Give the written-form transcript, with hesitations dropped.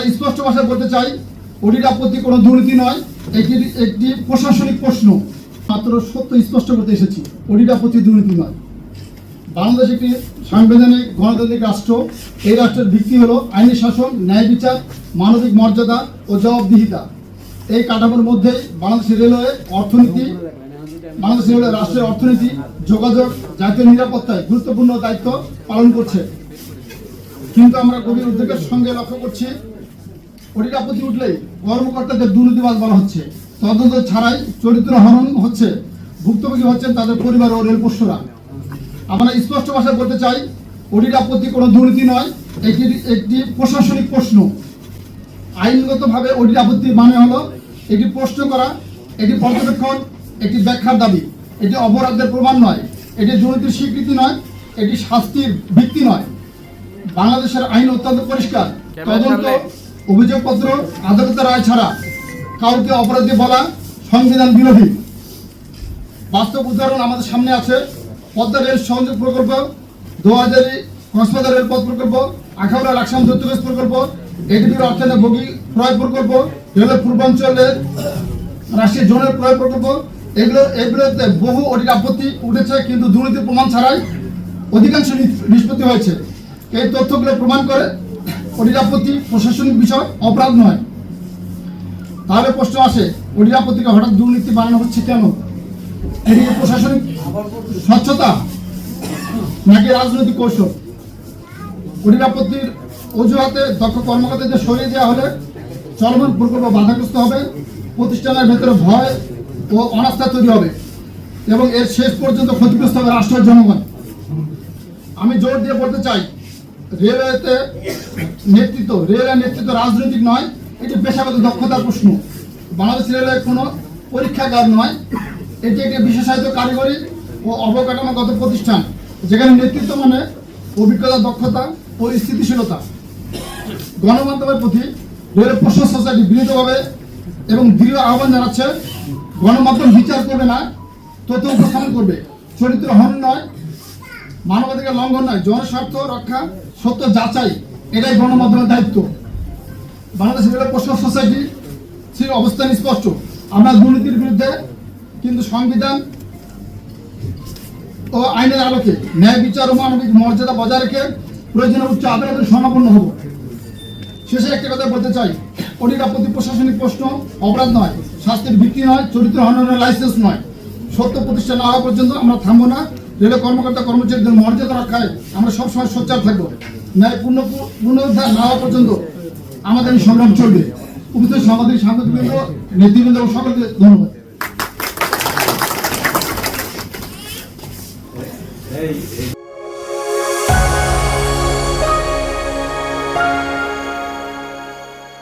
আমরা স্পষ্ট ভাষায় বলতে চাই, অডিট আপত্তি কোনো দুর্নীতি নয়, একটি প্রশাসনিক প্রশ্ন। মাত্র সত্য স্পষ্ট করতে এসেছি, অডিট আপত্তি দুর্নীতি নয়। বাংলাদেশ একটি সাংবিধানিক গণতান্ত্রিক রাষ্ট্র। এই রাষ্ট্রের ভিত্তি হলো আইনি শাসন, ন্যায় বিচার, মানবিক মর্যাদা ও জবাবদিহিতা। এই কাঠামোর মধ্যেই বাংলাদেশের রেলওয়ে রাষ্ট্রের অর্থনীতি, যোগাযোগ, জাতীয় নিরাপত্তায় গুরুত্বপূর্ণ দায়িত্ব পালন করছে। কিন্তু আমরা গভীর উদ্বেগের সঙ্গে লক্ষ্য করছি, অডিট আপত্তি উঠলেই কর্মকর্তাদের দুর্নীতিবাজ বলা হচ্ছে, তদন্ত ছাড়াই চরিত্র হনন হচ্ছে, ভুক্তভোগী হচ্ছেন তাদের পরিবার ও রেলপোষ্যরা। আমরা স্পষ্ট ভাষায় বলতে চাই, অডিট আপত্তি কোনো দুর্নীতি নয়, একটি প্রশাসনিক প্রশ্ন। আইনগতভাবে অডিট আপত্তি মানে হলো এটি প্রশ্ন করা, এটি পর্যবেক্ষণ, একটি ব্যাখ্যার দাবি। এটি অপরাধের প্রমাণ নয়, এটি দুর্নীতির স্বীকৃতি নয়, এটি শাস্তির ভিত্তি নয়। বাংলাদেশের আইন অত্যন্ত পরিষ্কার। তদন্ত, অভিযোগপত্র, আদালতের রায় ছাড়া কাউকে অপরাধী বলা সংবিধান বিরোধী। বাস্তব উদাহরণ আমাদের সামনে আছে। পদ্মা রেল সংযোগ প্রকল্প, 2000 কক্সবাজার রেলপথ প্রকল্প, আখাউড়া লাকসাম দ্রুতগতি প্রকল্প, এডিবির অর্থায়নে বগি ক্রয় প্রকল্প, রেলের পূর্বাঞ্চলের রাষ্ট্রীয় জোনের ক্রয় প্রকল্প। এগুলোতে বহু অডিট আপত্তি উঠেছে, কিন্তু দুর্নীতির প্রমাণ ছাড়াই অধিকাংশ নিষ্পত্তি হয়েছে। এই তথ্যগুলো প্রমাণ করে অডিট আপত্তি প্রশাসনিক বিষয়, অপরাধ নয়। তাহলে প্রশ্ন আসে, অডিট আপত্তিকে হঠাৎ দুর্নীতি বানানো হচ্ছে কেন? এটি প্রশাসনিক স্বচ্ছতা নাকি রাজনৈতিক কৌশল? অডিট আপত্তির অজুহাতে দক্ষ কর্মকর্তাদের সরিয়ে দেওয়া হলে চলমান প্রকল্প বাধাগ্রস্ত হবে, প্রতিষ্ঠানের ভেতরে ভয় ও অনাস্থা তৈরি হবে এবং এর শেষ পর্যন্ত ক্ষতিগ্রস্ত হবে রাষ্ট্রের জনগণ। আমি জোর দিয়ে বলতে চাই, রেলের নেতৃত্ব রাজনৈতিক নয়, এটি পেশাগত দক্ষতার প্রশ্ন। বাংলাদেশ রেলওয়ে কোনো পরীক্ষাগার নয়, এটি একটি বিশেষায়িত কারিগরি ও অবকাঠামোগত প্রতিষ্ঠান, যেখানে নেতৃত্ব মানে অভিজ্ঞতা, দক্ষতা ও স্থিতিশীলতা। গণমাধ্যমের প্রতি রেল প্রশ্ন সোসাইটি বিনীতভাবে এবং দৃঢ় আহ্বান জানাচ্ছে, গণমাধ্যম বিচার করবে না, তথ্য উপস্থাপন করবে। চরিত্র হনন নয়, মানবাধিকার লঙ্ঘন নয়, জনস্বার্থ রক্ষা, সত্য যাচাই, এটাই গণমাধ্যমের দায়িত্ব। বাংলাদেশ রেল প্রশ্ন সোসাইটি অবস্থান স্পষ্ট। আমরা দুর্নীতির বিরুদ্ধে, কিন্তু সংবিধান ও আইনের আলোকে ন্যায় বিচার ও মানবিক মর্যাদা বজায় রেখে প্রয়োজনীয় উচ্চ আদালতের শরণাপন্ন হব। শেষে একটা কথা বলতে চাই, অডিট আপত্তি প্রশাসনিক প্রশ্ন, অপরাধ নয়, শাস্তির ভিত্তি নয়, চরিত্র হননের লাইসেন্স নয়। সত্য প্রতিষ্ঠা না হওয়া পর্যন্ত আমরা থামবো না। রেল কর্মকর্তা কর্মচারীদের মর্যাদা রক্ষায় আমরা সবসময় সোচ্চার থাকবো। ন্যায় পুনরুদ্ধার না হওয়া পর্যন্ত আমাদের এই সংগ্রাম চলবে। উপস্থিত সাংবাদিকবৃন্দ, নেতৃবৃন্দ এবং সকলকে ধন্যবাদ।